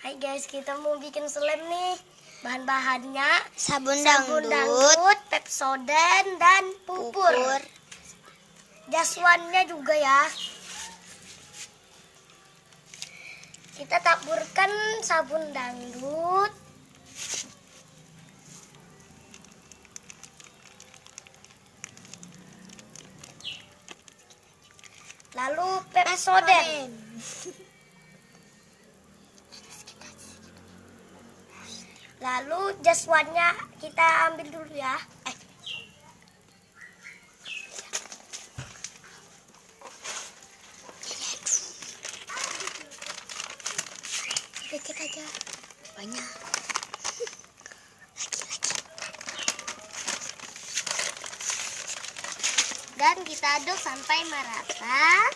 Hai guys, kita mau bikin slime nih. Bahan-bahannya Sabun dangdut, Pepsodent, dan pupur. Jaswannya juga ya. Kita taburkan sabun dangdut. Lalu Pepsodent. Lalu jaswannya kita ambil dulu ya. Dikit aja. Banyak. Dan kita aduk sampai merata.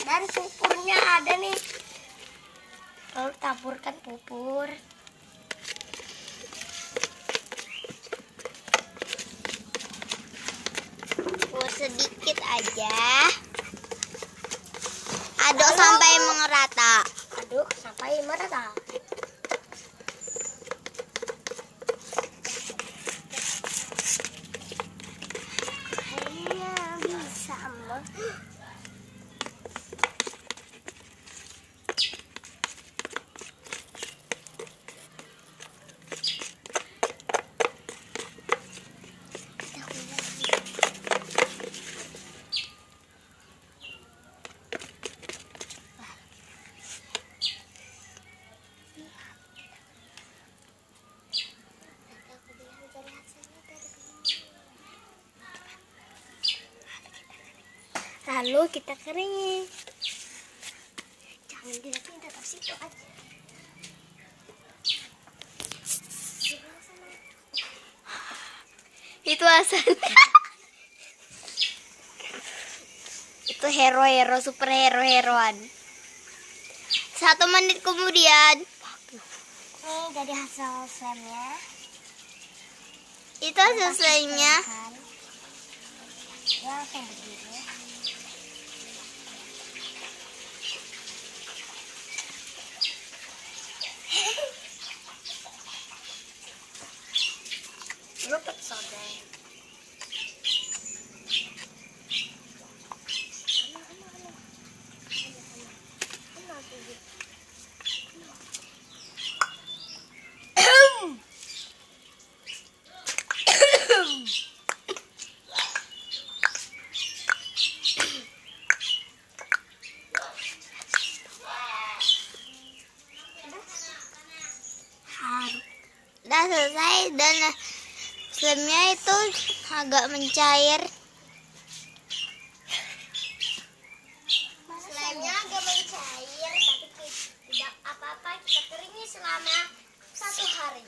Dan pupurnya ada nih. Lalu taburkan pupur. Pupur sedikit aja. Aduk sampai merata. Aduk sampai merata. Akhirnya bisa, Mbak. Lalu kita keringin. Jangan dilihatin, tetap situ aja. Itu asalnya. Itu hero super heroan. 1 menit kemudian. Ini jadi hasil slime-nya. Itu hasil slime-nya. Ya, langsung begini. Lalu Pepsodent. Udah selesai dan slime-nya itu agak mencair. Slime-nya agak mencair, tapi tidak apa-apa, kita keringin selama 1 hari.